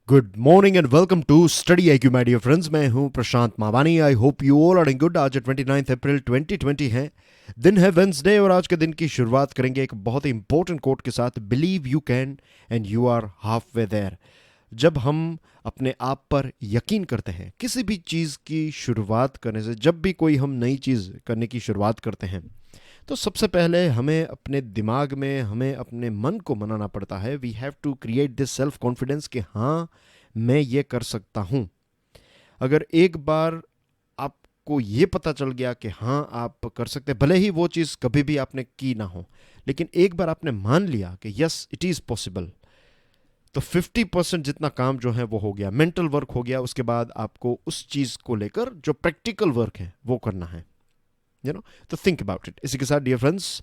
Good morning and welcome to Study IQ my dear friends. मैं हूं Prashant Mawani. I hope you all are doing good. आज 29 अप्रैल 2020 है, दिन है वेंसडे, और आज के दिन की शुरुआत करेंगे एक बहुत ही इंपॉर्टेंट कोट के साथ। Believe you can and you are halfway there. जब हम अपने आप पर यकीन करते हैं, किसी भी चीज़ की शुरुआत करने से, जब भी कोई हम नई चीज़ करने की शुरुआत करते हैं, तो सबसे पहले हमें अपने दिमाग में, हमें अपने मन को मनाना पड़ता है। We have to create this self confidence कि हाँ, मैं ये कर सकता हूँ। अगर एक बार आपको ये पता चल गया कि हाँ आप कर सकते हैं, भले ही वो चीज़ कभी भी आपने की ना हो, लेकिन एक बार आपने मान लिया कि यस इट इज़ पॉसिबल, तो 50% जितना काम जो है वो हो गया, मेंटल वर्क हो गया। उसके बाद आपको उस चीज़ को लेकर जो प्रैक्टिकल वर्क है वो करना है, यू नो। तो थिंक अबाउट इट। इसी के साथ डियर फ्रेंड्स,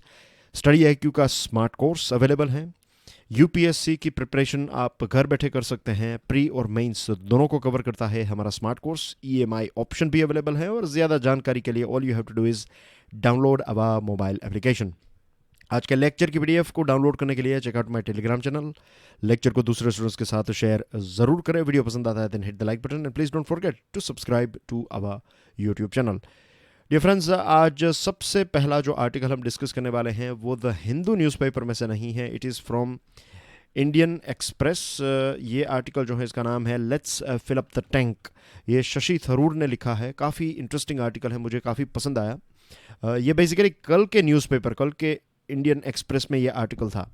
स्टडी आईक्यू का स्मार्ट कोर्स अवेलेबल है। यूपीएससी की प्रिपरेशन आप घर बैठे कर सकते हैं। प्री और मेंस दोनों को कवर करता है हमारा स्मार्ट कोर्स। ईएमआई ऑप्शन भी अवेलेबल है। और ज़्यादा जानकारी के लिए all you have to do is download our mobile application. आज के लेक्चर की पीडीएफ को डाउनलोड करने के लिए चेकआउट माई टेलीग्राम चैनल। लेक्चर को दूसरे स्टूडेंट्स के साथ शेयर जरूर करें। वीडियो पसंद आता है then hit the like button and please don't forget to subscribe to our YouTube channel. Dear friends, आज सबसे पहला जो आर्टिकल हम डिस्कस करने वाले हैं वो द हिंदू न्यूज़पेपर में से नहीं है। It is from Indian Express. ये आर्टिकल जो है इसका नाम है let's fill up the tank. ये शशि थरूर ने लिखा है। काफ़ी इंटरेस्टिंग आर्टिकल है, मुझे काफ़ी पसंद आया। ये बेसिकली कल के न्यूज़पेपर, कल के इंडियन एक्सप्रेस में ये आर्टिकल था।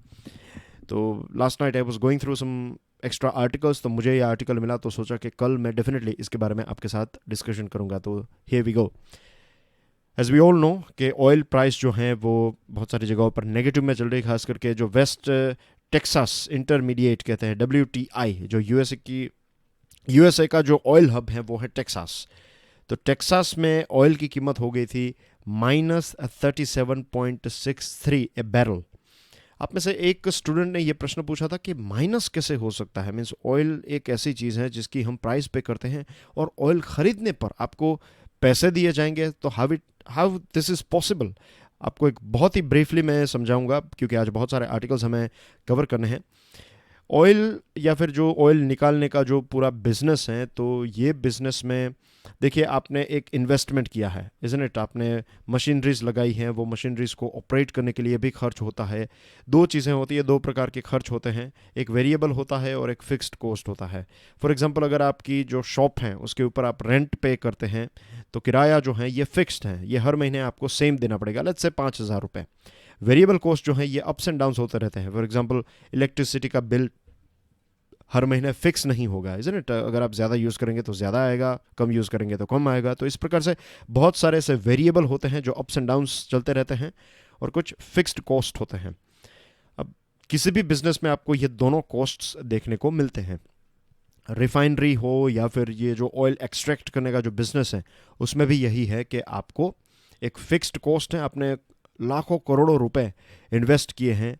तो last night I was going through some extra articles, तो मुझे ये आर्टिकल मिला, तो सोचा कि कल मैं डेफिनेटली इसके बारे में आपके साथ डिस्कशन करूंगा। तो here we go. As we all know कि ऑयल प्राइस जो है वो बहुत सारी जगहों पर नेगेटिव में चल रही है। खास करके जो वेस्ट टेक्सास इंटरमीडिएट कहते हैं, WTI, जो यूएसए का जो ऑयल हब है वो है टेक्सास। तो टेक्सास में ऑयल की कीमत हो गई थी -37.63 ए बैरल। आप में से एक स्टूडेंट ने यह प्रश्न पूछा था कि माइनस कैसे हो सकता है। मीन्स ऑयल एक ऐसी चीज़ है जिसकी हम प्राइस पे करते हैं, और ऑयल खरीदने पर आपको पैसे दिए जाएंगे, तो हाउ दिस इज़ पॉसिबल। आपको एक बहुत ही ब्रीफली मैं समझाऊंगा, क्योंकि आज बहुत सारे आर्टिकल्स हमें कवर करने हैं। ऑयल या फिर जो ऑयल निकालने का जो पूरा बिजनेस है, तो ये बिजनेस में देखिए आपने एक इन्वेस्टमेंट किया है, इज़न्ट इट। आपने मशीनरीज लगाई हैं, वो मशीनरीज को ऑपरेट करने के लिए भी खर्च होता है। दो चीज़ें होती है, दो प्रकार के खर्च होते हैं, एक वेरिएबल होता है और एक फिक्स्ड कॉस्ट होता है। फॉर एग्जांपल, अगर आपकी जो शॉप है उसके ऊपर आप रेंट पे करते हैं, तो किराया जो है ये फिक्स्ड है, ये हर महीने आपको सेम देना पड़ेगा, लेट्स से 5,000 रुपये। वेरिएबल कॉस्ट जो है ये अप्स एंड डाउन्स होते रहते हैं। फॉर एग्जांपल, इलेक्ट्रिसिटी का बिल हर महीने फिक्स नहीं होगा, इज़न्ट इट। अगर आप ज़्यादा यूज़ करेंगे तो ज़्यादा आएगा, कम यूज़ करेंगे तो कम आएगा। तो इस प्रकार से बहुत सारे ऐसे वेरिएबल होते हैं जो अप्स एंड डाउन्स चलते रहते हैं, और कुछ फिक्स्ड कॉस्ट होते हैं। अब किसी भी बिजनेस में आपको ये दोनों कॉस्ट्स देखने को मिलते हैं। रिफाइनरी हो या फिर ये जो ऑयल एक्सट्रैक्ट करने का जो बिजनेस है, उसमें भी यही है कि आपको एक फिक्स्ड कॉस्ट है। आपने लाखों करोड़ों रुपए इन्वेस्ट किए हैं,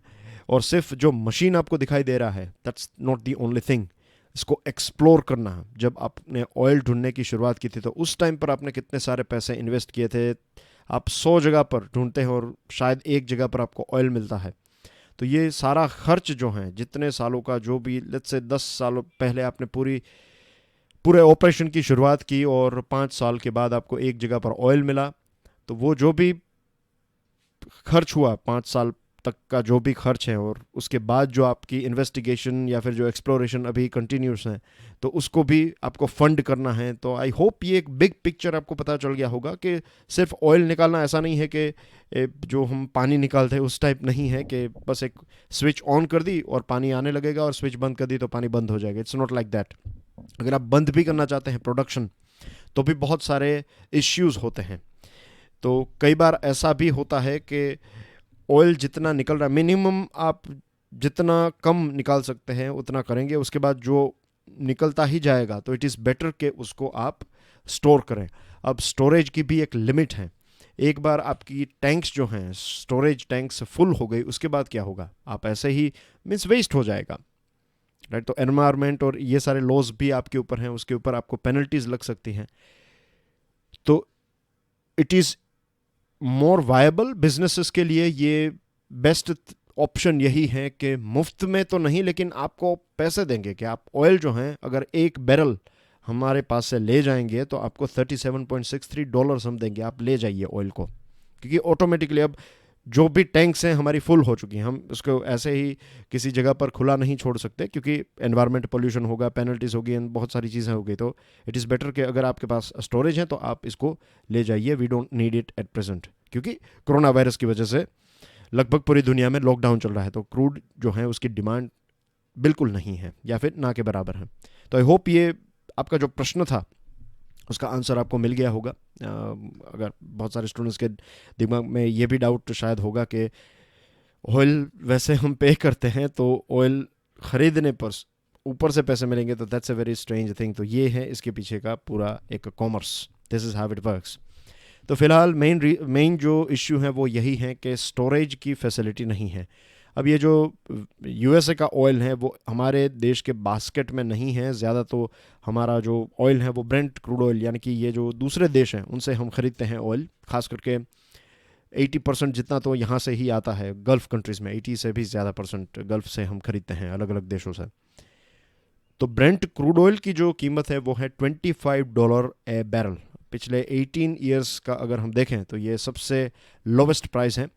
और सिर्फ जो मशीन आपको दिखाई दे रहा है, that's not the only thing. इसको एक्सप्लोर करना, जब आपने ऑयल ढूंढने की शुरुआत की थी तो उस टाइम पर आपने कितने सारे पैसे इन्वेस्ट किए थे। आप 100 जगह पर ढूंढते हैं और शायद एक जगह पर आपको ऑयल मिलता है। तो ये सारा खर्च जो है, जितने सालों का, जो भी लेट्स से 10 सालों पहले आपने पूरे ऑपरेशन की शुरुआत की, और 5 साल के बाद आपको एक जगह पर ऑयल मिला, तो वो जो भी खर्च हुआ 5 साल तक का, जो भी खर्च है, और उसके बाद जो आपकी इन्वेस्टिगेशन या फिर जो एक्सप्लोरेशन अभी कंटिन्यूस है, तो उसको भी आपको फंड करना है। तो आई होप ये एक बिग पिक्चर आपको पता चल गया होगा कि सिर्फ ऑयल निकालना ऐसा नहीं है कि जो हम पानी निकालते हैं उस टाइप नहीं है कि बस एक स्विच ऑन कर दी और पानी आने लगेगा, और स्विच बंद कर दी तो पानी बंद हो जाएगा। It's not like that. अगर आप बंद भी करना चाहते हैं प्रोडक्शन, तो भी बहुत सारे इश्यूज़ होते हैं। तो कई बार ऐसा भी होता है कि ऑयल जितना निकल रहा है, मिनिमम आप जितना कम निकाल सकते हैं उतना करेंगे। उसके बाद जो निकलता ही जाएगा, तो इट इज़ बेटर कि उसको आप स्टोर करें। अब स्टोरेज की भी एक लिमिट है। एक बार आपकी टैंक्स जो हैं, स्टोरेज टैंक्स फुल हो गई, उसके बाद क्या होगा? आप ऐसे ही मीन्स वेस्ट हो जाएगा, राइट। तो एनवायरमेंट और ये सारे लॉज भी आपके ऊपर हैं, उसके ऊपर आपको पेनल्टीज लग सकती हैं। तो it is more viable businesses के लिए ये बेस्ट ऑप्शन यही है कि मुफ्त में तो नहीं, लेकिन आपको पैसे देंगे कि आप ऑयल जो हैं अगर एक बैरल हमारे पास से ले जाएंगे तो आपको $37.63 हम देंगे, आप ले जाइए ऑयल को। क्योंकि ऑटोमेटिकली अब जो भी टैंक्स हैं हमारी फुल हो चुकी हैं, हम उसको ऐसे ही किसी जगह पर खुला नहीं छोड़ सकते क्योंकि एनवायरनमेंट पोल्यूशन होगा, पेनल्टीज होगी, एंड बहुत सारी चीज़ें होगी। तो इट इज़ बेटर कि अगर आपके पास स्टोरेज है तो आप इसको ले जाइए। We don't need it at present, क्योंकि कोरोना वायरस की वजह से लगभग पूरी दुनिया में लॉकडाउन चल रहा है, तो क्रूड जो है उसकी डिमांड बिल्कुल नहीं है या फिर ना के बराबर है। तो आई होप ये आपका जो प्रश्न था उसका आंसर आपको मिल गया होगा। अगर बहुत सारे स्टूडेंट्स के दिमाग में ये भी डाउट शायद होगा कि ऑयल वैसे हम पे करते हैं तो ऑयल ख़रीदने पर ऊपर से पैसे मिलेंगे, तो that's a very strange thing. तो ये है इसके पीछे का पूरा एक commerce, this is how it works. तो फिलहाल मेन जो इश्यू है वो यही है कि स्टोरेज की फैसिलिटी नहीं है। अब ये जो यूएसए का ऑयल है वो हमारे देश के बास्केट में नहीं है ज़्यादा, तो हमारा जो ऑयल है वो ब्रेंट क्रूड ऑयल, यानी कि ये जो दूसरे देश हैं उनसे हम ख़रीदते हैं ऑयल, ख़ास करके 80% जितना तो यहाँ से ही आता है गल्फ़ कंट्रीज़ में, 80 से भी ज़्यादा परसेंट गल्फ़ से हम ख़रीदते हैं अलग अलग देशों से। तो ब्रेंट क्रूड ऑयल की जो कीमत है वो है $25 ए बैरल। पिछले 18 ईयर्स का अगर हम देखें तो ये सबसे लोवेस्ट प्राइस है,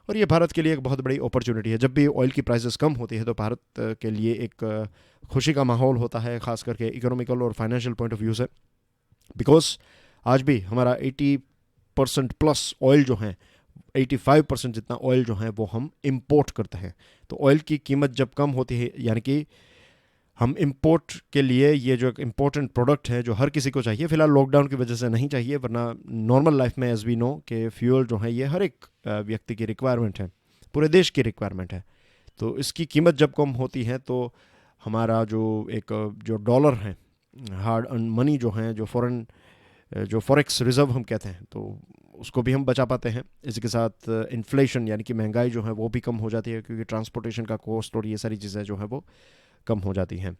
और ये भारत के लिए एक बहुत बड़ी अपॉर्चुनिटी है। जब भी ऑयल की प्राइसेस कम होती है तो भारत के लिए एक खुशी का माहौल होता है, ख़ास करके इकोनॉमिकल और फाइनेंशियल पॉइंट ऑफ व्यू से, बिकॉज आज भी हमारा 80% प्लस ऑयल जो है, 85% जितना ऑयल जो है वो हम इंपोर्ट करते हैं। तो ऑयल की कीमत जब कम होती है, यानी कि हम इंपोर्ट के लिए ये जो एक इम्पोर्टेंट प्रोडक्ट है जो हर किसी को चाहिए, फिलहाल लॉकडाउन की वजह से नहीं चाहिए, वरना नॉर्मल लाइफ में एज वी नो कि फ्यूल जो है ये हर एक व्यक्ति की रिक्वायरमेंट है, पूरे देश की रिक्वायरमेंट है। तो इसकी कीमत जब कम होती है तो हमारा जो डॉलर है, हार्ड अर्न मनी जो है, जो फॉरेक्स रिजर्व हम कहते हैं, तो उसको भी हम बचा पाते हैं। इसी के साथ इन्फ्लेशन यानी कि महंगाई जो है वो भी कम हो जाती है, क्योंकि ट्रांसपोर्टेशन का कॉस्ट और ये सारी चीज़ें जो है वो कम हो जाती हैं।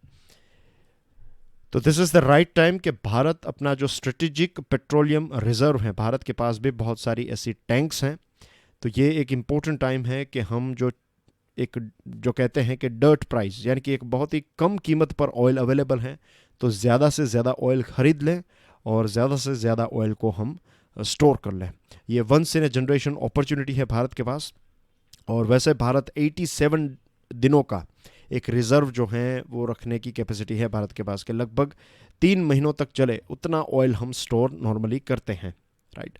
तो this is the right time कि भारत अपना जो स्ट्रेटेजिक पेट्रोलियम रिजर्व है, भारत के पास भी बहुत सारी ऐसी टैंक्स हैं, तो ये एक इम्पोर्टेंट टाइम है कि हम जो कहते हैं कि डर्ट प्राइस, यानी कि एक बहुत ही कम कीमत पर ऑयल अवेलेबल है, तो ज़्यादा से ज़्यादा ऑयल ख़रीद लें और ज़्यादा से ज़्यादा ऑयल को हम स्टोर कर लें। ये once in a generation opportunity है भारत के पास। और वैसे भारत 87 दिनों का एक रिज़र्व जो है वो रखने की कैपेसिटी है भारत के पास, के लगभग 3 महीनों तक चले उतना ऑयल हम स्टोर नॉर्मली करते हैं, राइट।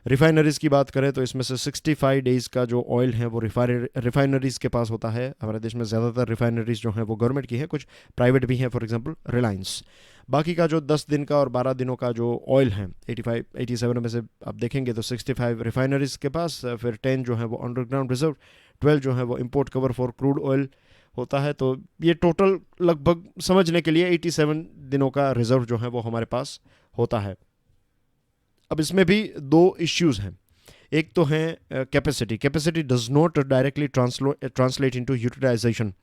रिफाइनरीज़ की बात करें तो इसमें से 65 डेज़ का जो ऑयल है वो रिफाइनरीज़ के पास होता है। हमारे देश में ज़्यादातर रिफाइनरीज़ जो हैं वो गवर्नमेंट की हैं, कुछ प्राइवेट भी हैं, फॉर एग्जांपल रिलायंस। बाकी का जो 10 दिन का और 12 दिनों का जो ऑयल है, 87 में से आप देखेंगे तो 65 रिफाइनरीज़ के पास, फिर 10 जो है वो अंडरग्राउंड रिजर्व, 12 जो है वो import cover for crude oil होता है। तो ये टोटल लगभग समझने के लिए 87 दिनों का रिजर्व जो है वो हमारे पास होता है। अब इसमें भी 2 इश्यूज़ हैं। एक तो है capacity does not directly translate into utilisation.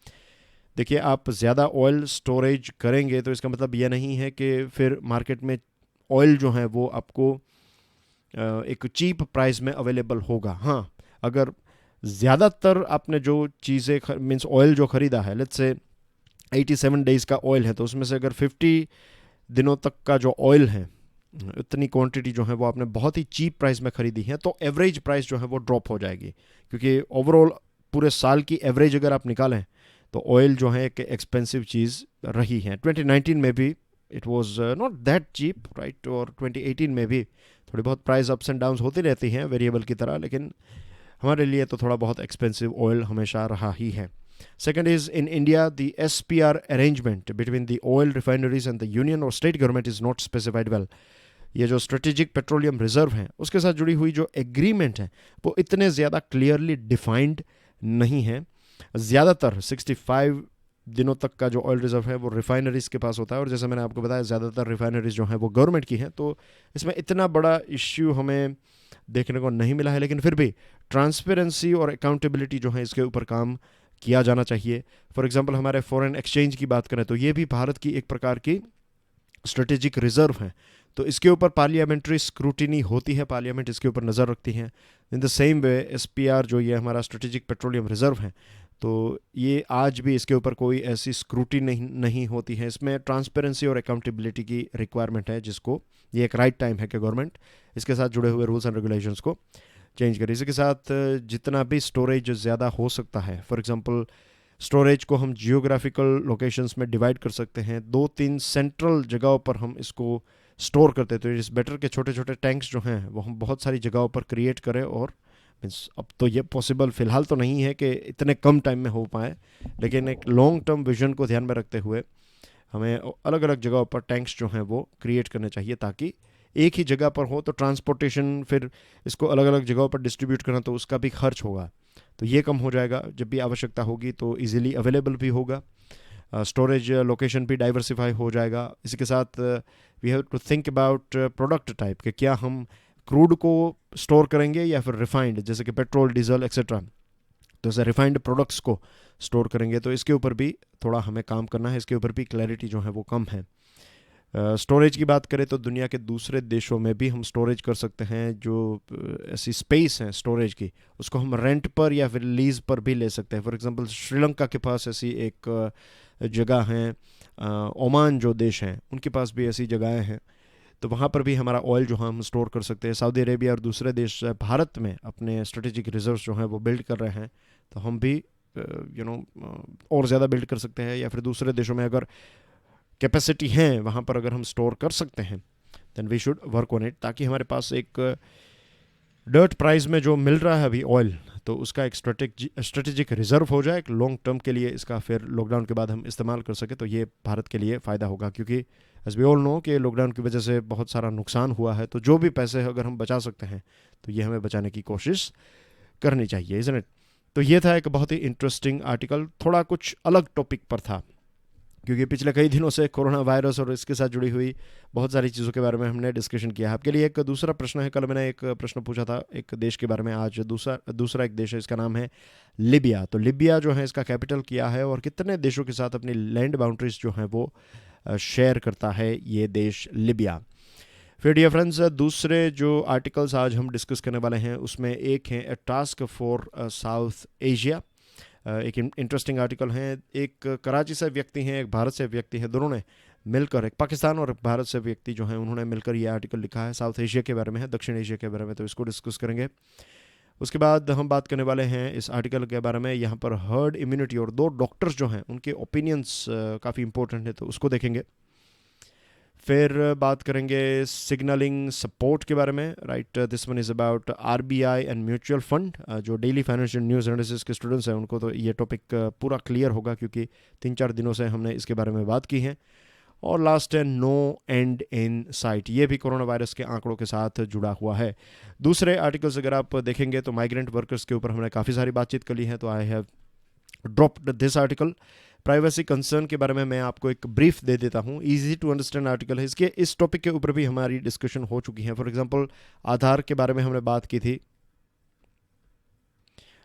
देखिए, आप ज़्यादा ऑयल स्टोरेज करेंगे तो इसका मतलब यह नहीं है कि फिर मार्केट में ऑयल जो है वो आपको एक चीप प्राइस में अवेलेबल होगा। हाँ, अगर ज़्यादातर आपने जो चीज़ें मीन्स ऑयल जो ख़रीदा है, लेट्स से 87 डेज़ का ऑयल है, तो उसमें से अगर 50 दिनों तक का जो ऑयल है, इतनी क्वांटिटी जो है वो आपने बहुत ही चीप प्राइस में ख़रीदी है, तो एवरेज प्राइस जो है वो ड्रॉप हो जाएगी। क्योंकि ओवरऑल पूरे साल की एवरेज अगर आप निकालें तो ऑयल जो है एक एक्सपेंसिव चीज़ रही है। 2019 में भी it was not that cheap, right, और 2018 में भी थोड़ी बहुत प्राइस अप्स एंड डाउन्स होती रहती हैं वेरिएबल की तरह, लेकिन हमारे लिए तो थोड़ा बहुत एक्सपेंसिव ऑयल हमेशा रहा ही है। Second is, in India, the SPR arrangement between the oil refineries and the union or state government is not specified well. ये जो स्ट्रेटेजिक पेट्रोलियम रिजर्व है उसके साथ जुड़ी हुई जो एग्रीमेंट है वो इतने ज़्यादा क्लियरली डिफाइंड नहीं है। ज़्यादातर 65 दिनों तक का जो ऑयल रिजर्व है वो रिफाइनरीज़ के पास होता है, और जैसे मैंने आपको बताया ज़्यादातर रिफाइनरीज़ जो हैं वो गवर्नमेंट की हैं, तो इसमें इतना बड़ा इश्यू हमें देखने को नहीं मिला है। लेकिन फिर भी ट्रांसपेरेंसी और अकाउंटेबिलिटी जो है इसके ऊपर काम किया जाना चाहिए। फॉर एग्जांपल, हमारे फॉरेन एक्सचेंज की बात करें तो ये भी भारत की एक प्रकार की स्ट्रेटेजिक रिजर्व है। तो इसके ऊपर पार्लियामेंट्री स्क्रूटिनी होती है, पार्लियामेंट इसके ऊपर नज़र रखती है। In the same way SPR जो ये हमारा स्ट्रेटेजिक पेट्रोलियम रिजर्व है, तो ये आज भी इसके ऊपर कोई ऐसी स्क्रूटी नहीं होती है। इसमें ट्रांसपेरेंसी और अकाउंटेबिलिटी की रिक्वायरमेंट है, जिसको ये एक राइट टाइम है कि गवर्नमेंट इसके साथ जुड़े हुए रूल्स एंड रेगुलेशंस को चेंज करे। इसी के साथ जितना भी स्टोरेज ज़्यादा हो सकता है, फॉर एग्जांपल स्टोरेज को हम जियोग्राफिकल लोकेशंस में डिवाइड कर सकते हैं, 2-3 सेंट्रल जगहों पर हम इसको स्टोर करते हैं। तो इस बेटर के छोटे छोटे टैंक्स जो हैं वो हम बहुत सारी जगहों पर क्रिएट करें, और मीन्स अब तो ये पॉसिबल फ़िलहाल तो नहीं है कि इतने कम टाइम में हो पाए, लेकिन एक लॉन्ग टर्म विजन को ध्यान में रखते हुए हमें अलग अलग जगहों पर टैंक्स जो हैं वो क्रिएट करने चाहिए, ताकि एक ही जगह पर हो तो ट्रांसपोर्टेशन, फिर इसको अलग अलग जगहों पर डिस्ट्रीब्यूट करना, तो उसका भी खर्च होगा, तो ये कम हो जाएगा। जब भी आवश्यकता होगी तो इजीली अवेलेबल भी होगा, स्टोरेज लोकेशन भी डाइवर्सिफाई हो जाएगा। इसी के साथ we have to think about product type, कि क्या हम क्रूड को स्टोर करेंगे या फिर रिफाइंड, जैसे कि पेट्रोल, डीजल एक्सेट्रा, तो ऐसे रिफाइंड प्रोडक्ट्स को स्टोर करेंगे, तो इसके ऊपर भी थोड़ा हमें काम करना है, इसके ऊपर भी क्लैरिटी जो है वो कम है। स्टोरेज की बात करें तो दुनिया के दूसरे देशों में भी हम स्टोरेज कर सकते हैं। जो ऐसी स्पेस है स्टोरेज की, उसको हम रेंट पर या फिर लीज पर भी ले सकते हैं। फॉर एग्जांपल श्रीलंका के पास ऐसी एक जगह है, ओमान जो देश हैं उनके पास भी ऐसी जगहें हैं, तो वहाँ पर भी हमारा ऑयल जो हम स्टोर कर सकते हैं। सऊदी अरेबिया और दूसरे देश भारत में अपने स्ट्रेटेजिक रिजर्व्स जो हैं वो बिल्ड कर रहे हैं, तो हम भी और ज़्यादा बिल्ड कर सकते हैं, या फिर दूसरे देशों में अगर कैपेसिटी है वहाँ पर अगर हम स्टोर कर सकते हैं, then we should work on it, ताकि हमारे पास एक डर्ट प्राइस में जो मिल रहा है अभी ऑयल, तो उसका एक स्ट्रेटेजिक रिजर्व हो जाए, एक लॉन्ग टर्म के लिए इसका फिर लॉकडाउन के बाद हम इस्तेमाल कर सके, तो ये भारत के लिए फ़ायदा होगा। क्योंकि एज वी ऑल नो कि लॉकडाउन की वजह से बहुत सारा नुकसान हुआ है, तो जो भी पैसे अगर हम बचा सकते हैं तो ये हमें बचाने की कोशिश करनी चाहिए, इज़न्ट इट। तो ये था एक बहुत ही इंटरेस्टिंग आर्टिकल, थोड़ा कुछ अलग टॉपिक पर था, क्योंकि पिछले कई दिनों से कोरोना वायरस और इसके साथ जुड़ी हुई बहुत सारी चीज़ों के बारे में हमने डिस्कशन किया है। आपके लिए एक दूसरा प्रश्न है, कल मैंने एक प्रश्न पूछा था एक देश के बारे में, आज दूसरा एक देश है, इसका नाम है लिबिया। तो लिबिया जो है इसका कैपिटल क्या है, और कितने देशों के साथ अपनी लैंड बाउंड्रीज जो हैं वो शेयर करता है ये देश लिबिया। फिर डियर फ्रेंड्स, दूसरे जो आर्टिकल्स आज हम डिस्कस करने वाले हैं उसमें एक है ए टास्क फॉर साउथ एशिया। एक इंटरेस्टिंग आर्टिकल है, एक कराची से व्यक्ति हैं, एक भारत से व्यक्ति हैं, दोनों ने मिलकर, एक पाकिस्तान और भारत से व्यक्ति जो हैं उन्होंने मिलकर ये आर्टिकल लिखा है, साउथ एशिया के बारे में है, दक्षिण एशिया के बारे में, तो इसको डिस्कस करेंगे। उसके बाद हम बात करने वाले हैं इस आर्टिकल के बारे में, यहाँ पर हर्ड इम्यूनिटी और 2 डॉक्टर्स जो हैं उनके ओपिनियंस काफ़ी इंपॉर्टेंट है, तो उसको देखेंगे। फिर बात करेंगे सिग्नलिंग सपोर्ट के बारे में, right, this one is about RBI and mutual fund. जो डेली फाइनेंशियल न्यूज़ एनालिसिस के स्टूडेंट्स हैं उनको तो ये टॉपिक पूरा क्लियर होगा, क्योंकि 3-4 दिनों से हमने इसके बारे में बात की है। और लास्ट है नो एंड इन साइट, ये भी कोरोना वायरस के आंकड़ों के साथ जुड़ा हुआ है। दूसरे आर्टिकल्स अगर आप देखेंगे तो माइग्रेंट वर्कर्स के ऊपर हमने काफ़ी सारी बातचीत कर ली है, तो I have dropped this article. Privacy concern के बारे में मैं आपको एक ब्रीफ दे देता हूँ, इजी टू अंडरस्टैंड आर्टिकल है, इसके इस टॉपिक के ऊपर भी हमारी डिस्कशन हो चुकी है। फॉर एग्जांपल आधार के बारे में हमने बात की थी,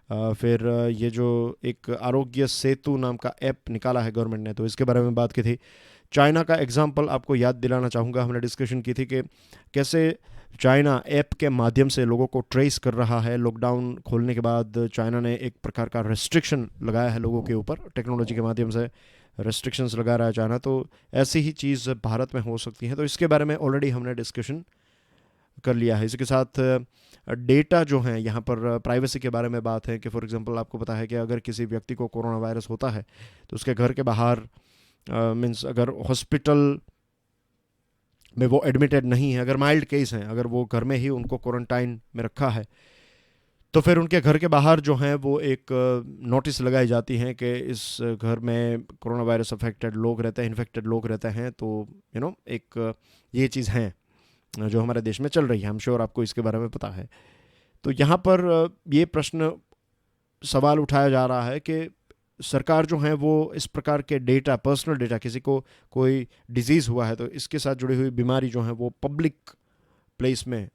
फिर ये जो एक आरोग्य सेतु नाम का ऐप निकाला है गवर्नमेंट ने, तो इसके बारे में बात की थी। चाइना का एग्जांपल आपको याद दिलाना चाहूँगा, हमने डिस्कशन की थी कि कैसे चाइना ऐप के माध्यम से लोगों को ट्रेस कर रहा है। लॉकडाउन खोलने के बाद चाइना ने एक प्रकार का रेस्ट्रिक्शन लगाया है लोगों के ऊपर, टेक्नोलॉजी के माध्यम से रेस्ट्रिक्शंस लगा रहा है चाइना, तो ऐसी ही चीज़ भारत में हो सकती है, तो इसके बारे में ऑलरेडी हमने डिस्कशन कर लिया है। इसके साथ डेटा जो है, यहाँ पर प्राइवेसी के बारे में बात है कि फॉर एग्जांपल आपको पता है कि अगर किसी व्यक्ति को कोरोना वायरस होता है तो उसके घर के बाहर मीन्स अगर हॉस्पिटल में वो एडमिटेड नहीं है, अगर माइल्ड केस हैं, अगर वो घर में ही उनको क्वारंटाइन में रखा है, तो फिर उनके घर के बाहर जो हैं वो एक नोटिस लगाई जाती हैं कि इस घर में कोरोना वायरस अफेक्टेड लोग रहते हैं, इन्फेक्टेड लोग रहते हैं। तो एक ये चीज़ हैं जो हमारे देश में चल रही है, आई एम श्योर आपको इसके बारे में पता है। तो यहाँ पर ये प्रश्न सवाल उठाया जा रहा है कि सरकार जो है वो इस प्रकार के डेटा, पर्सनल डेटा, किसी को कोई डिजीज़ हुआ है तो इसके साथ जुड़ी हुई बीमारी जो है वो पब्लिक प्लेस में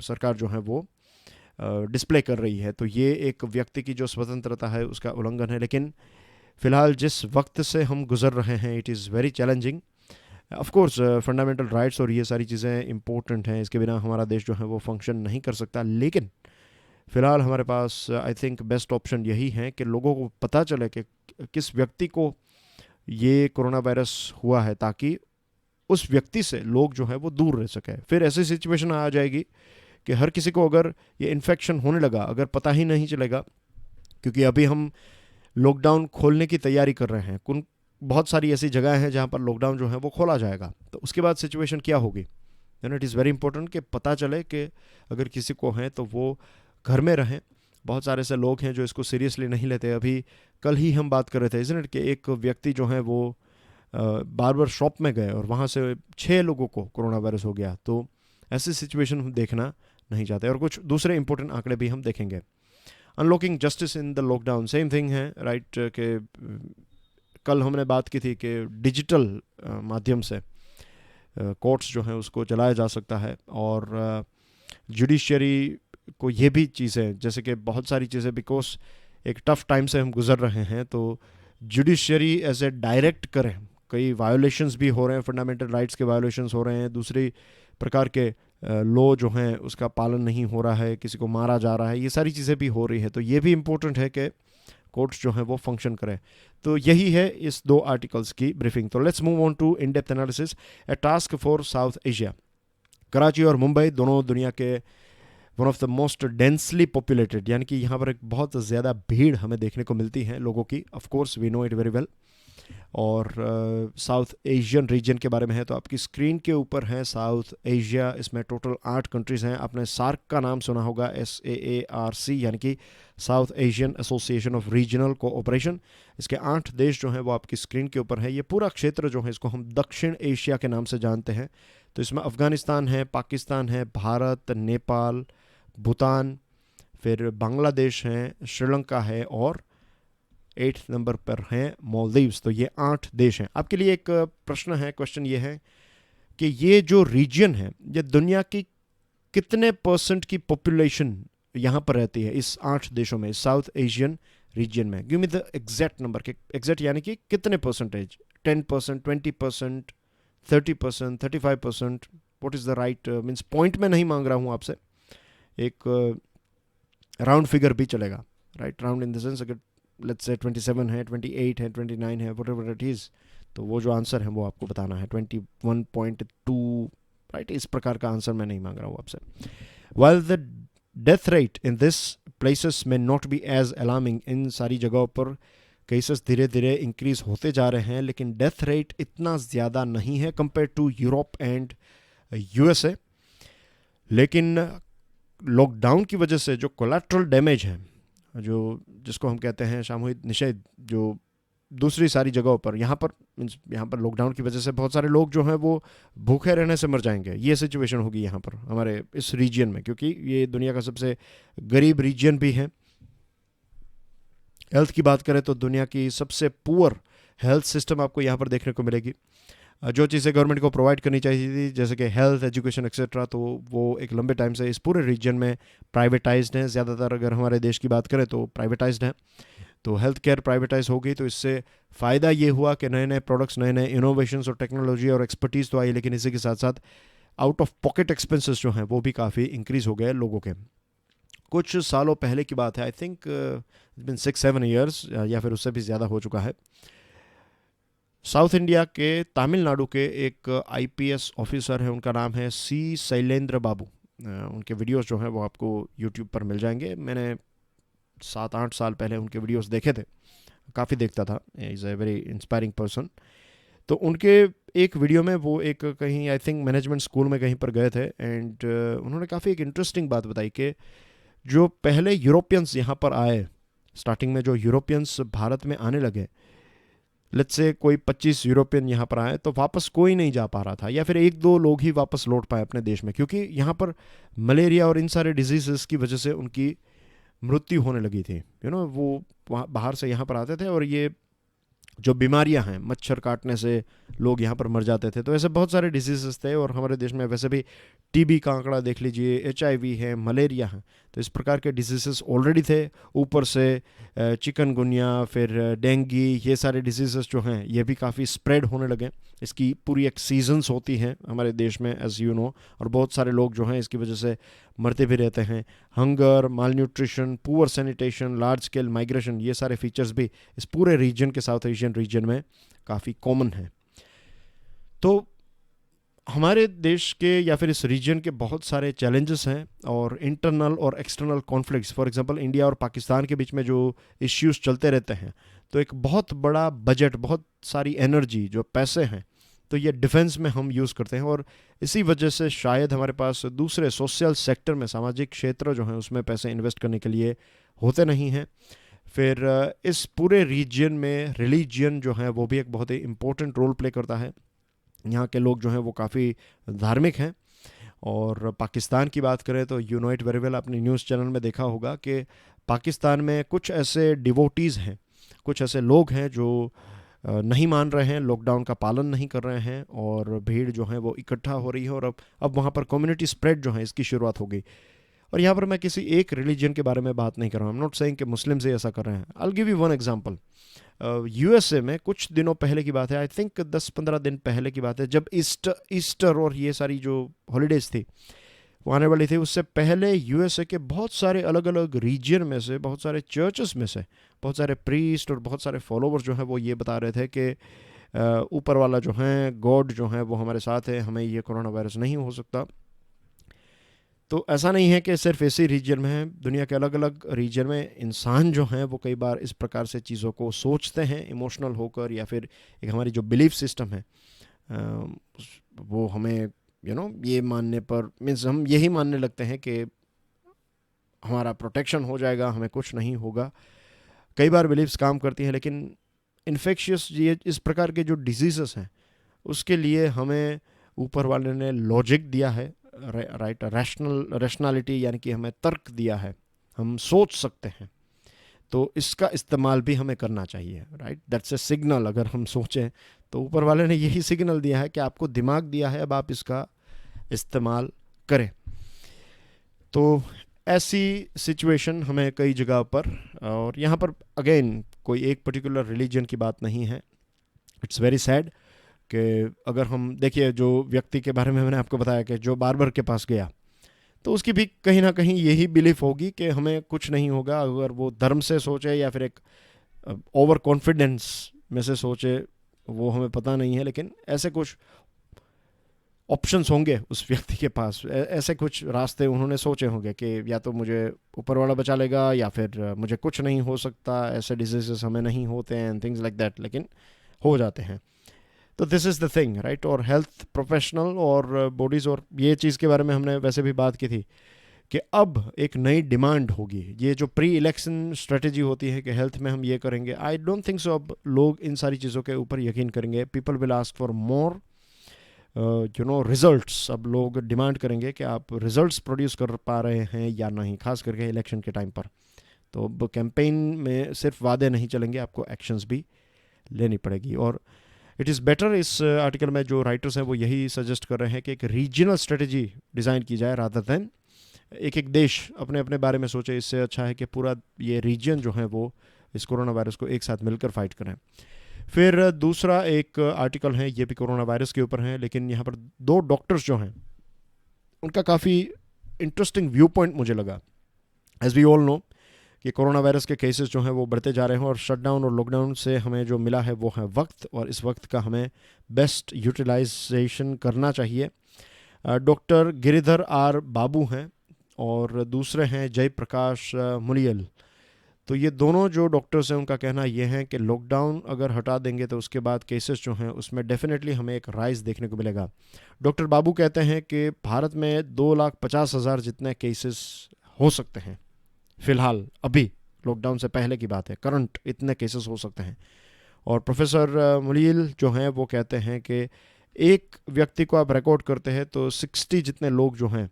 सरकार जो है वो डिस्प्ले कर रही है, तो ये एक व्यक्ति की जो स्वतंत्रता है उसका उल्लंघन है। लेकिन फ़िलहाल जिस वक्त से हम गुज़र रहे हैं, it is very challenging of course fundamental rights और ये सारी चीज़ें इंपॉर्टेंट हैं, इसके बिना हमारा देश जो है वो फंक्शन नहीं कर सकता, लेकिन फ़िलहाल हमारे पास आई थिंक बेस्ट ऑप्शन यही है कि लोगों को पता चले कि किस व्यक्ति को ये कोरोना वायरस हुआ है, ताकि उस व्यक्ति से लोग जो है वो दूर रह सके। फिर ऐसी सिचुएशन आ जाएगी कि हर किसी को अगर ये इन्फेक्शन होने लगा, अगर पता ही नहीं चलेगा, क्योंकि अभी हम लॉकडाउन खोलने की तैयारी कर रहे हैं, बहुत सारी ऐसी जगह हैं जहाँ पर लॉकडाउन जो है वो खोला जाएगा, तो उसके बाद सिचुएशन क्या होगी। Then it is very important कि पता चले कि अगर किसी को है तो वो घर में रहें। बहुत सारे ऐसे लोग हैं जो इसको सीरियसली नहीं लेते। अभी कल ही हम बात कर रहे थे, इसलिए कि एक व्यक्ति जो है वो बार्बर शॉप में गए और वहाँ से 6 लोगों को कोरोना वायरस हो गया। तो ऐसी सिचुएशन हम देखना नहीं चाहते। और कुछ दूसरे इंपॉर्टेंट आंकड़े भी हम देखेंगे। Unlocking justice in the lockdown, same thing है, राइट। के कल हमने बात की थी कि डिजिटल माध्यम से कोर्ट्स जो हैं उसको चलाया जा सकता है, और जुडिशरी को ये भी चीज़ें, जैसे कि बहुत सारी चीज़ें, बिकॉज एक टफ टाइम से हम गुजर रहे हैं, तो जुडिशरी एज ए डायरेक्ट करें। कई वायोलेशंस भी हो रहे हैं, फंडामेंटल राइट्स के वायोलेशंस हो रहे हैं, दूसरी प्रकार के लॉ जो हैं उसका पालन नहीं हो रहा है, किसी को मारा जा रहा है, ये सारी चीज़ें भी हो रही है। तो ये भी इम्पोर्टेंट है कि कोर्ट्स जो हैं वो फंक्शन करें। तो यही है इस 2 आर्टिकल्स की ब्रीफिंग। तो let's move on to in depth analysis. A task for South Asia. Karachi और मुंबई दोनों दुनिया के one of the most densely populated, यानी कि यहाँ पर एक बहुत ज़्यादा भीड़ हमें देखने को मिलती है लोगों की। Of course we know it very well. और साउथ एशियन रीजन के बारे में है तो आपकी स्क्रीन के ऊपर है साउथ एशिया। इसमें टोटल 8 कंट्रीज़ हैं। आपने सार्क का नाम सुना होगा, SAARC, यानी कि south Asian association of regional cooperation. इसके 8 देश जो हैं वो आपकी स्क्रीन के ऊपर है। ये पूरा क्षेत्र जो है इसको हम दक्षिण एशिया के नाम से जानते हैं। तो इसमें अफ़गानिस्तान है, पाकिस्तान है, भारत, नेपाल, भूटान, फिर बांग्लादेश है, श्रीलंका है, और 8 नंबर पर हैं मालदीव्स। तो ये 8 देश हैं। आपके लिए एक प्रश्न है, क्वेश्चन ये है कि ये जो रीजन है, ये दुनिया की कितने % की पॉपुलेशन यहाँ पर रहती है इस 8 देशों में, साउथ एशियन रीजन में? Give me the exact number. Exact यानी कि कितने %? 10%, 20%, 30%, 35%? What is the right means? Point में नहीं मांग रहा हूँ आपसे, एक राउंड फिगर भी चलेगा, right? Round in the sense, अगर लेट्स से 27 है, 28 है, 29 है, व्हाटएवर इट इज़, तो वो जो आंसर है वो आपको बताना है। 21.2, राइट? इस प्रकार का आंसर मैं नहीं मांग रहा हूँ आपसे। While the death rate in this places may not be as alarming, इन सारी जगहों पर केसेस धीरे धीरे इंक्रीज होते जा रहे हैं, लेकिन डेथ रेट इतना ज़्यादा नहीं है compare to Europe and USA। लेकिन लॉकडाउन की वजह से जो कोलैटरल डैमेज है, जो जिसको हम कहते हैं सामूहिक निषेध, जो दूसरी सारी जगहों पर, यहाँ पर लॉकडाउन की वजह से बहुत सारे लोग जो हैं वो भूखे रहने से मर जाएंगे। ये सिचुएशन होगी यहाँ पर हमारे इस रीजन में, क्योंकि ये दुनिया का सबसे गरीब रीजन भी है। हेल्थ की बात करें तो दुनिया की सबसे पुअर हेल्थ सिस्टम आपको यहाँ पर देखने को मिलेगी। जो चीज़ें गवर्नमेंट को प्रोवाइड करनी चाहिए थी, जैसे कि हेल्थ, एजुकेशन एक्सेट्रा, तो वो एक लंबे टाइम से इस पूरे रीजन में प्राइवेटाइज्ड हैं। ज़्यादातर अगर हमारे देश की बात करें तो प्राइवेटाइज्ड हैं। तो हेल्थ केयर प्राइवेटाइज हो गई, तो इससे फ़ायदा ये हुआ कि नए नए प्रोडक्ट्स, नए नए इनोवेशंस और टेक्नोलॉजी और एक्सपर्टीज़ तो आई, लेकिन इसी के साथ साथ आउट ऑफ पॉकेट एक्सपेंसेस जो हैं वो भी काफ़ी इंक्रीज़ हो गए लोगों के। कुछ सालों पहले की बात है, आई थिंक बिन 6-7 ईयर्स या फिर उससे भी ज़्यादा हो चुका है। साउथ इंडिया के तमिलनाडु के एक IPS ऑफिसर हैं, उनका नाम है C शैलेंद्र बाबू। उनके वीडियोस जो हैं वो आपको यूट्यूब पर मिल जाएंगे। मैंने 7-8 साल पहले उनके वीडियोस देखे थे, काफ़ी देखता था। Is a very inspiring person. तो उनके एक वीडियो में वो एक कहीं आई थिंक मैनेजमेंट स्कूल में कहीं पर गए थे, एंड उन्होंने काफ़ी एक इंटरेस्टिंग बात बताई कि जो पहले यूरोपियंस यहाँ पर आए, स्टार्टिंग में जो यूरोपियंस भारत में आने लगे, लेट्स से कोई 25 यूरोपियन यहाँ पर आए, तो वापस कोई नहीं जा पा रहा था, या फिर 1-2 लोग ही वापस लौट पाए अपने देश में, क्योंकि यहाँ पर मलेरिया और इन सारे डिजीज़ की वजह से उनकी मृत्यु होने लगी थी। वो बाहर से यहाँ पर आते थे और ये जो बीमारियां हैं, मच्छर काटने से लोग यहाँ पर मर जाते थे, तो ऐसे बहुत सारे डिजीजेस थे। और हमारे देश में वैसे भी टीबी का आंकड़ा देख लीजिए, एचआईवी है, मलेरिया है, तो इस प्रकार के डिजीजेस ऑलरेडी थे। ऊपर से चिकनगुनिया, फिर डेंगी, ये सारे डिजीजेस जो हैं ये भी काफ़ी स्प्रेड होने लगे। इसकी पूरी एक सीजन्स होती हैं हमारे देश में, एज यू नो, और बहुत सारे लोग जो हैं इसकी वजह से मरते भी रहते हैं। Hunger, malnutrition, poor sanitation, large scale migration, ये सारे फीचर्स भी इस पूरे रीजन के, साउथ एशियन रीजन में काफ़ी कॉमन है। तो हमारे देश के या फिर इस रीजन के बहुत सारे चैलेंजेस हैं, और इंटरनल और external conflicts, for example India और पाकिस्तान के बीच में जो इश्यूज चलते रहते हैं, तो एक बहुत बड़ा बजट, बहुत सारी एनर्जी, जो पैसे हैं, तो ये डिफेंस में हम यूज़ करते हैं। और इसी वजह से शायद हमारे पास दूसरे सोशल सेक्टर में, सामाजिक क्षेत्र जो हैं उसमें पैसे इन्वेस्ट करने के लिए होते नहीं हैं। फिर इस पूरे रीजन में रिलीजियन जो है वो भी एक बहुत ही इम्पोर्टेंट रोल प्ले करता है। यहाँ के लोग जो हैं वो काफ़ी धार्मिक हैं। और पाकिस्तान की बात करें तो you know it very well, आपने न्यूज़ चैनल में देखा होगा कि पाकिस्तान में कुछ ऐसे डिवोटीज़ हैं, कुछ ऐसे लोग हैं जो नहीं मान रहे हैं, लॉकडाउन का पालन नहीं कर रहे हैं, और भीड़ जो है वो इकट्ठा हो रही है, और अब वहाँ पर कम्युनिटी स्प्रेड जो है इसकी शुरुआत हो गई। और यहाँ पर मैं किसी एक रिलीजन के बारे में बात नहीं कर रहा हूँ, आई एम नॉट सेइंग कि मुस्लिम से ऐसा कर रहे हैं। I will give you one example. USA में कुछ दिनों पहले की बात है, आई थिंक 10-15 दिन पहले की बात है, जब ईस्टर और ये सारी जो हॉलीडेज थी वो आने वाली थी, उससे पहले यूएसए के बहुत सारे अलग अलग रीजन में से, बहुत सारे चर्चेस में से, बहुत सारे प्रीस्ट और बहुत सारे फॉलोवर्स जो हैं वो ये बता रहे थे कि ऊपर वाला जो है, गॉड जो है, वो हमारे साथ है, हमें ये कोरोना वायरस नहीं हो सकता। तो ऐसा नहीं है कि सिर्फ इसी रीजन में है, दुनिया के अलग अलग रीजन में इंसान जो हैं वो कई बार इस प्रकार से चीज़ों को सोचते हैं इमोशनल होकर, या फिर एक हमारी जो बिलीफ सिस्टम है वो हमें ये मानने पर, मीन्स हम यही मानने लगते हैं कि हमारा प्रोटेक्शन हो जाएगा, हमें कुछ नहीं होगा। कई बार बिलीव्स काम करती हैं, लेकिन इन्फेक्शियस ये इस प्रकार के जो डिजीज़ेस हैं उसके लिए हमें ऊपर वाले ने लॉजिक दिया है, राइट, रैशनैलिटी, यानी कि हमें तर्क दिया है, हम सोच सकते हैं, तो इसका इस्तेमाल भी हमें करना चाहिए, राइट। That's a signal. अगर हम सोचें तो ऊपर वाले ने यही सिग्नल दिया है कि आपको दिमाग दिया है, अब आप इसका इस्तेमाल करें। तो ऐसी सिचुएशन हमें कई जगह पर, और यहाँ पर अगेन कोई एक पर्टिकुलर रिलीजन की बात नहीं है, इट्स वेरी सैड कि अगर हम देखिए, जो व्यक्ति के बारे में मैंने आपको बताया कि जो बार्बर के पास गया, तो उसकी भी कहीं ना कहीं यही बिलीफ होगी कि हमें कुछ नहीं होगा। अगर वो धर्म से सोचे या फिर एक ओवर कॉन्फिडेंस में से सोचे, वो हमें पता नहीं है, लेकिन ऐसे कुछ ऑप्शंस होंगे उस व्यक्ति के पास, ऐसे कुछ रास्ते उन्होंने सोचे होंगे कि या तो मुझे ऊपर वाला बचा लेगा, या फिर मुझे कुछ नहीं हो सकता, ऐसे डिजीजेस हमें नहीं होते हैं, थिंग्स लाइक दैट, लेकिन हो जाते हैं। तो this is the thing, right. और हेल्थ प्रोफेशनल और बॉडीज़, और ये चीज़ के बारे में हमने वैसे भी बात की थी कि अब एक नई डिमांड होगी। ये जो प्री इलेक्शन स्ट्रेटजी होती है कि हेल्थ में हम ये करेंगे, आई डोंट थिंक सो अब लोग इन सारी चीज़ों के ऊपर यकीन करेंगे। People will ask for more results. अब लोग डिमांड करेंगे कि आप रिजल्ट्स प्रोड्यूस कर पा रहे हैं या नहीं, खास करके इलेक्शन के टाइम पर। तो अब कैंपेन में सिर्फ वादे नहीं चलेंगे, आपको एक्शंस भी लेनी पड़ेगी। और इट इज़ बेटर, इस आर्टिकल में जो राइटर्स हैं वो यही सजेस्ट कर रहे हैं कि एक रीजनल स्ट्रेटजी डिज़ाइन की जाए, रादर दैन एक एक देश अपने अपने बारे में सोचे। इससे अच्छा है कि पूरा ये रीजन जो है वो इस कोरोना वायरस को एक साथ मिलकर फाइट करें। फिर दूसरा एक आर्टिकल है, ये भी कोरोना वायरस के ऊपर है, लेकिन यहाँ पर 2 डॉक्टर्स जो हैं उनका काफ़ी इंटरेस्टिंग व्यू पॉइंट मुझे लगा। एज वी ऑल नो कि कोरोना वायरस के केसेस जो हैं वो बढ़ते जा रहे हैं, और शटडाउन और लॉकडाउन से हमें जो मिला है वो है वक्त, और इस वक्त का हमें बेस्ट यूटिलाइजेशन करना चाहिए। डॉक्टर गिरिधर आर बाबू हैं और दूसरे हैं जयप्रकाश मुलियल। तो ये दोनों जो डॉक्टर्स हैं उनका कहना ये है कि लॉकडाउन अगर हटा देंगे तो उसके बाद केसेस जो हैं उसमें डेफिनेटली हमें एक राइज देखने को मिलेगा। डॉक्टर बाबू कहते हैं कि भारत में 2,50,000 जितने केसेस हो सकते हैं फ़िलहाल, अभी लॉकडाउन से पहले की बात है, करंट इतने केसेस हो सकते हैं। और प्रोफेसर मुलील जो हैं वो कहते हैं कि एक व्यक्ति को आप रिकॉर्ड करते हैं तो 60 जितने लोग जो हैं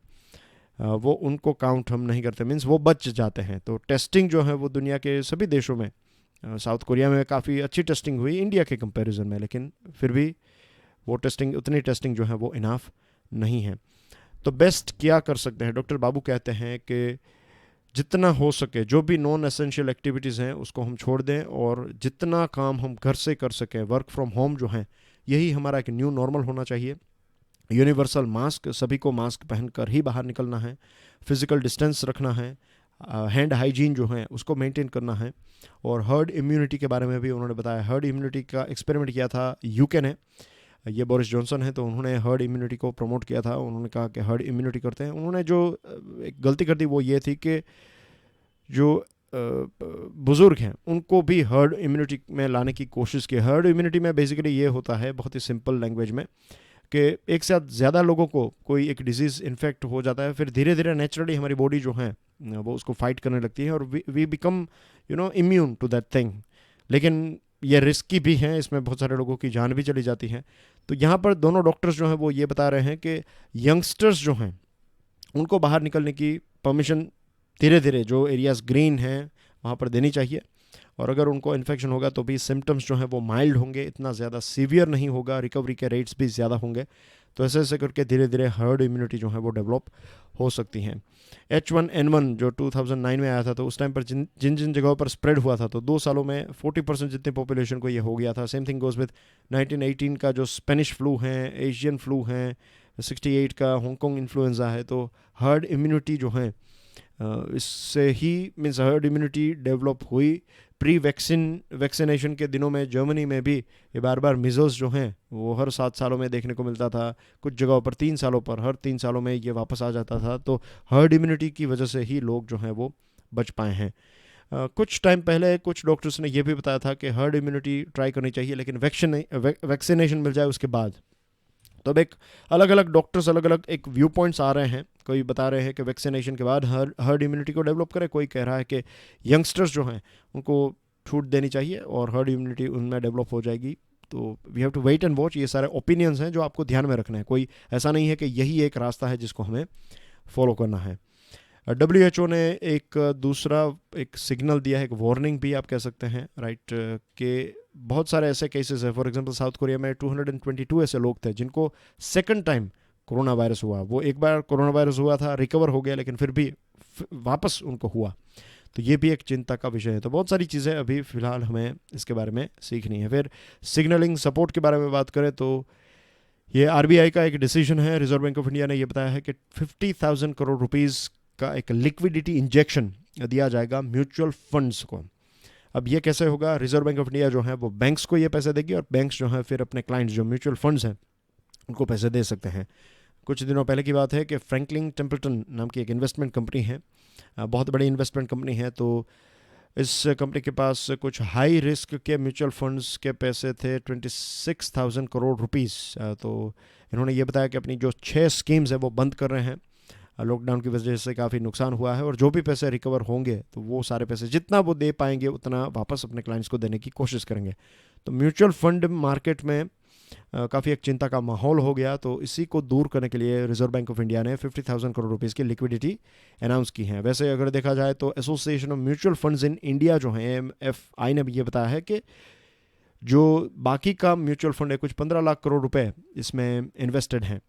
वो उनको काउंट हम नहीं करते, मीन्स वो बच जाते हैं। तो टेस्टिंग जो है वो दुनिया के सभी देशों में साउथ कोरिया में काफ़ी अच्छी टेस्टिंग हुई इंडिया के कंपैरिजन में, लेकिन फिर भी वो टेस्टिंग, उतनी टेस्टिंग जो है वो इनाफ नहीं है। तो बेस्ट क्या कर सकते हैं? डॉक्टर बाबू कहते हैं कि जितना हो सके जो भी नॉन एसेंशियल एक्टिविटीज़ हैं उसको हम छोड़ दें, और जितना काम हम घर से कर सकें, वर्क फ्रॉम होम जो है, यही हमारा एक न्यू नॉर्मल होना चाहिए। यूनिवर्सल मास्क, सभी को मास्क पहनकर ही बाहर निकलना है, फिजिकल डिस्टेंस रखना है, हैंड हाइजीन जो है उसको मेंटेन करना है। और हर्ड इम्यूनिटी के बारे में भी उन्होंने बताया। हर्ड इम्यूनिटी का एक्सपेरिमेंट किया था यूके ने, ये बोरिस जॉनसन है, तो उन्होंने हर्ड इम्यूनिटी को प्रमोट किया था। उन्होंने कहा कि हर्ड इम्यूनिटी करते हैं। उन्होंने जो एक गलती कर दी वो ये थी कि जो बुज़ुर्ग हैं उनको भी हर्ड इम्यूनिटी में लाने की कोशिश की। हर्ड इम्यूनिटी में बेसिकली ये होता है, बहुत ही सिंपल लैंग्वेज में, कि एक साथ ज़्यादा लोगों को कोई एक डिजीज़ इन्फेक्ट हो जाता है, फिर धीरे धीरे नेचुरली हमारी बॉडी जो है वो उसको फाइट करने लगती है और we become immune to that thing. लेकिन ये रिस्की भी हैं, इसमें बहुत सारे लोगों की जान भी चली जाती है। तो यहाँ पर दोनों डॉक्टर्स जो हैं वो ये बता रहे हैं कि यंगस्टर्स जो हैं उनको बाहर निकलने की परमिशन धीरे धीरे जो एरियाज़ ग्रीन हैं वहाँ पर देनी चाहिए। और अगर उनको इन्फेक्शन होगा तो भी सिम्टम्स जो हैं वो माइल्ड होंगे, इतना ज़्यादा सीवियर नहीं होगा, रिकवरी के रेट्स भी ज़्यादा होंगे। तो ऐसे ऐसे करके धीरे धीरे हर्ड इम्यूनिटी जो है वो डेवलप हो सकती हैं। H1N1 जो 2009 में आया था, तो उस टाइम पर जिन जिन जगहों पर स्प्रेड हुआ था, तो 2 सालों में 40% जितनी पॉपुलेशन को ये हो गया था। सेम थिंग गोज़ विद 1918 का जो स्पेनिश फ्लू है, एशियन फ्लू है, 68 का हांगकांग इन्फ्लुएंजा है। तो हर्ड इम्यूनिटी जो है इससे ही मीन्स हर्ड इम्यूनिटी डेवलप हुई। प्री वैक्सीनेशन के दिनों में जर्मनी में भी ये बार बार मिजल्स जो हैं वो हर 7 सालों में देखने को मिलता था, कुछ जगहों पर 3 सालों पर, हर 3 सालों में ये वापस आ जाता था। तो हर्ड इम्यूनिटी की वजह से ही लोग जो हैं वो बच पाए हैं। कुछ टाइम पहले कुछ डॉक्टर्स ने ये भी बताया था कि हर्ड इम्यूनिटी ट्राई करनी चाहिए, लेकिन वैक्सीनेशन मिल जाए उसके बाद। तो अब एक अलग अलग डॉक्टर्स अलग अलग एक व्यू पॉइंट्स आ रहे हैं। कोई बता रहे हैं कि वैक्सीनेशन के बाद हर्ड इम्यूनिटी को डेवलप करें, कोई कह रहा है कि यंगस्टर्स जो हैं उनको छूट देनी चाहिए और हर्ड इम्यूनिटी उनमें डेवलप हो जाएगी। तो we have to wait and watch. ये सारे ओपिनियंस हैं जो आपको ध्यान में रखना है, कोई ऐसा नहीं है कि यही एक रास्ता है जिसको हमें फॉलो करना है। WHO ने एक दूसरा एक सिग्नल दिया है, एक वार्निंग भी आप कह सकते हैं, राइट, कि बहुत सारे ऐसे केसेस हैं। फॉर एग्जांपल साउथ कोरिया में 222 ऐसे लोग थे जिनको सेकंड टाइम कोरोना वायरस हुआ। वो एक बार कोरोना वायरस हुआ था, रिकवर हो गया, लेकिन फिर भी वापस उनको हुआ। तो ये भी एक चिंता का विषय है। तो बहुत सारी चीज़ें अभी फ़िलहाल हमें इसके बारे में सीखनी है। फिर सिग्नलिंग सपोर्ट के बारे में बात करें तो ये RBI का एक डिसीजन है। रिजर्व बैंक ऑफ इंडिया ने यह बताया है कि 50,000 करोड़ रुपीज़ का एक लिक्विडिटी इंजेक्शन दिया जाएगा म्यूचुअल फंड्स को। अब ये कैसे होगा? रिजर्व बैंक ऑफ इंडिया जो है वो बैंक्स को ये पैसे देगी और बैंक्स जो है फिर अपने क्लाइंट्स जो म्यूचुअल फंड्स हैं उनको पैसे दे सकते हैं। कुछ दिनों पहले की बात है कि फ्रैंकलिन टेम्पल्टन नाम की एक इन्वेस्टमेंट कंपनी है, बहुत बड़ी इन्वेस्टमेंट कंपनी है। तो इस कंपनी के पास कुछ हाई रिस्क के म्यूचुअल फंड्स के पैसे थे 26,000 करोड़ रुपीज़। तो इन्होंने ये बताया कि अपनी जो 6 स्कीम्स है वो बंद कर रहे हैं। लॉकडाउन की वजह से काफ़ी नुकसान हुआ है और जो भी पैसे रिकवर होंगे तो वो सारे पैसे जितना वो दे पाएंगे उतना वापस अपने क्लाइंट्स को देने की कोशिश करेंगे। तो म्यूचुअल फंड मार्केट में काफ़ी एक चिंता का माहौल हो गया। तो इसी को दूर करने के लिए रिजर्व बैंक ऑफ इंडिया ने 50,000 करोड़ रुपीज़ की लिक्विडिटी अनाउंस की है। वैसे अगर देखा जाए तो association of mutual funds in India जो है AMFI ने भी ये बताया है कि जो बाकी का म्यूचुअल फंड है कुछ 15 लाख करोड़ रुपए इसमें इन्वेस्टेड हैं।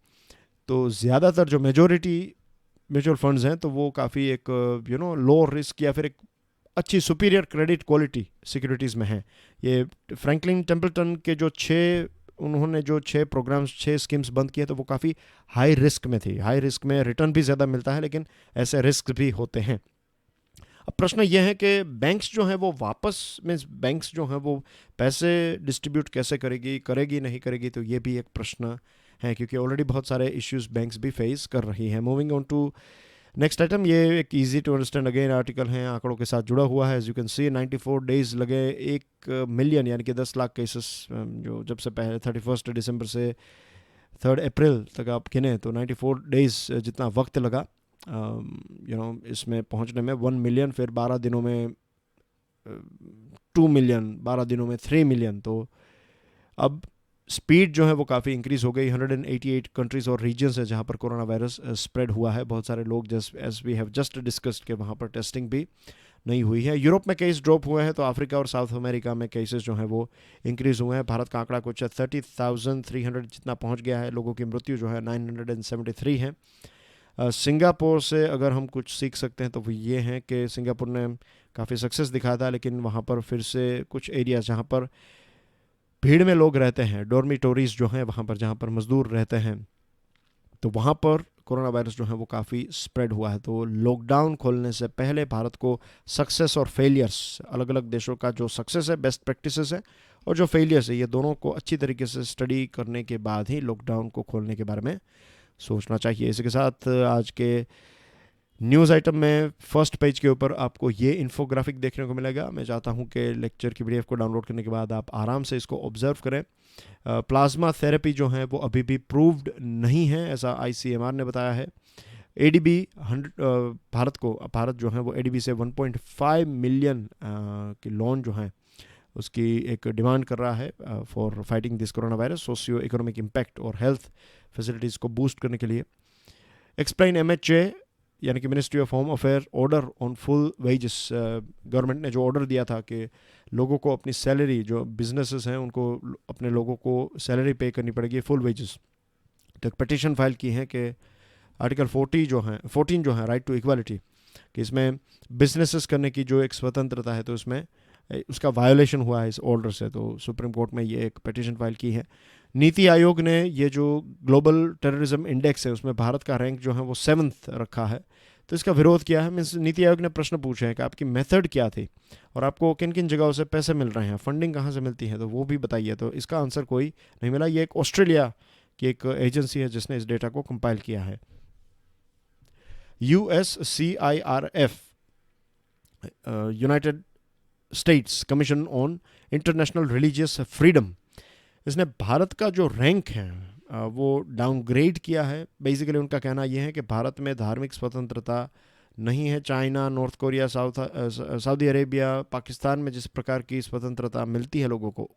तो ज़्यादातर जो मेजॉरिटी म्यूचुअल फंड्स हैं तो वो काफ़ी एक लो रिस्क या फिर एक अच्छी सुपीरियर क्रेडिट क्वालिटी सिक्योरिटीज़ में हैं। ये फ्रैंकलिन टेम्पल्टन के उन्होंने जो 6 प्रोग्राम्स 6 स्कीम्स बंद किए तो वो काफ़ी हाई रिस्क में थी। हाई रिस्क में रिटर्न भी ज़्यादा मिलता है लेकिन ऐसे रिस्क भी होते हैं। अब प्रश्न ये है कि बैंक्स जो हैं वो वापस मीन्स बैंक्स जो हैं वो पैसे डिस्ट्रीब्यूट कैसे करेगी नहीं करेगी, तो ये भी एक प्रश्न है क्योंकि ऑलरेडी बहुत सारे इश्यूज बैंक्स भी फेस कर रही हैं। Moving on to next item, ये एक easy to understand again article है, आंकड़ों के साथ जुड़ा हुआ है। As you can see 94 days लगे 1 मिलियन यानी कि 10 लाख केसेस जो जब से पहले 31 दिसंबर से 3 अप्रैल तक आप गिने तो 94 डेज जितना वक्त लगा इसमें पहुंचने में। 1 मिलियन, फिर 12 दिनों में 2 मिलियन, 12 दिनों में 3 मिलियन। तो अब स्पीड जो है वो काफ़ी इंक्रीज़ हो गई। 188 कंट्रीज़ और रीजन्स है जहाँ पर कोरोना वायरस स्प्रेड हुआ है। बहुत सारे लोग as we have just discussed के वहाँ पर टेस्टिंग भी नहीं हुई है। यूरोप में केस ड्रॉप हुए हैं, तो अफ्रीका और साउथ अमेरिका में केसेस जो हैं वो इंक्रीज़ हुए हैं। भारत का आंकड़ा कुछ 30,300 जितना पहुंच गया है। लोगों की मृत्यु जो है 973 है। सिंगापुर से अगर हम कुछ सीख सकते हैं तो वो ये हैं कि सिंगापुर ने काफ़ी सक्सेस दिखाया था, लेकिन वहाँ पर फिर से कुछ एरियाज़ जहाँ पर भीड़ में लोग रहते हैं, डॉर्मिटोरीज जो हैं वहाँ पर, जहाँ पर मज़दूर रहते हैं, तो वहाँ पर कोरोना वायरस जो है वो काफ़ी स्प्रेड हुआ है। तो लॉकडाउन खोलने से पहले भारत को सक्सेस और फेलियर्स, अलग अलग देशों का जो सक्सेस है, बेस्ट प्रैक्टिसेस है, और जो फेलियर्स है, ये दोनों को अच्छी तरीके से स्टडी करने के बाद ही लॉकडाउन को खोलने के बारे में सोचना चाहिए। इसी के साथ आज के न्यूज़ आइटम में फर्स्ट पेज के ऊपर आपको ये इन्फोग्राफिक देखने को मिलेगा। मैं चाहता हूँ कि लेक्चर की पीडीएफ को डाउनलोड करने के बाद आप आराम से इसको ऑब्जर्व करें। प्लाज्मा थेरेपी जो है वो अभी भी प्रूव्ड नहीं है, ऐसा आईसीएमआर ने बताया है। एडीबी भारत जो है वो एडीबी से 1.5 मिलियन की लोन जो है उसकी एक डिमांड कर रहा है for fighting this corona virus, socio economic impact और हेल्थ फैसिलिटीज़ को बूस्ट करने के लिए। एक्सप्लेन एमएचए यानी कि ministry of home affair order on full wages, government ने जो ऑर्डर दिया था कि लोगों को अपनी सैलरी, जो बिजनेसेस हैं उनको अपने लोगों को सैलरी पे करनी पड़ेगी फुल वेजेस, तो एक पटिशन फाइल की है कि आर्टिकल 14 जो है राइट टू इक्वालिटी, कि इसमें बिजनेसेस करने की जो एक स्वतंत्रता है तो इसमें उसका वायोलेशन हुआ है इस ऑर्डर से, तो सुप्रीम कोर्ट में ये एक पटिशन फाइल की है। नीति आयोग ने ये जो ग्लोबल टेररिज्म इंडेक्स है उसमें भारत का रैंक जो है वो 7th रखा है, तो इसका विरोध किया है। मीन्स नीति आयोग ने प्रश्न पूछे हैं कि आपकी मेथड क्या थी और आपको किन किन जगहों से पैसे मिल रहे हैं, फंडिंग कहाँ से मिलती है, तो वो भी बताइए। तो इसका आंसर कोई नहीं मिला। ये एक ऑस्ट्रेलिया की एक एजेंसी है जिसने इस डेटा को कंपाइल किया है। USCIRF, United states commission on international religious freedom, इसने भारत का जो रैंक है वो डाउनग्रेड किया है। बेसिकली उनका कहना यह है कि भारत में धार्मिक स्वतंत्रता नहीं है। China, north Korea, Saudi Arabia, Pakistan में जिस प्रकार की स्वतंत्रता मिलती है लोगों को,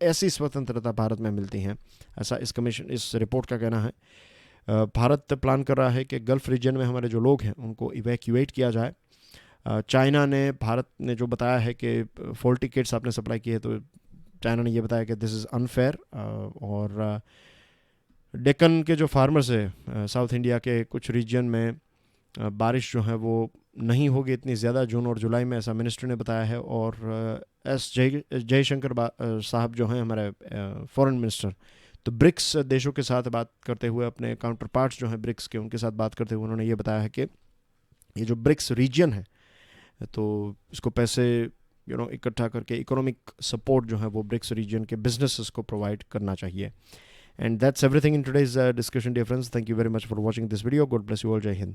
ऐसी स्वतंत्रता भारत में मिलती है, ऐसा इस रिपोर्ट का कहना है। भारत प्लान कर रहा है कि गल्फ़ रीजन में हमारे जो लोग हैं उनको इवैक्यूएट किया जाए। चाइना ने, भारत ने जो बताया है कि फॉल्टी किट्स आपने सप्लाई की है, तो चाइना ने ये बताया कि दिस इज़ अनफेयर। और डेक्कन के जो फार्मर्स है साउथ इंडिया के कुछ रीजन में बारिश जो है वो नहीं होगी इतनी ज़्यादा जून और जुलाई में, ऐसा मिनिस्ट्री ने बताया है। और जयशंकर साहब जो हैं हमारे फॉरेन मिनिस्टर, तो ब्रिक्स देशों के साथ बात करते हुए, अपने काउंटर पार्ट्स जो हैं ब्रिक्स के, उनके साथ बात करते हुए उन्होंने ये बताया है कि ये जो ब्रिक्स रीजन है तो इसको पैसे इकट्ठा करके इकोनॉमिक सपोर्ट जो है वो ब्रिक्स रीजन के बिजनेसेस को प्रोवाइड करना चाहिए। And that's everything in today's discussion dear friends. Thank you very much for watching this video. God bless you all. जय हिंद।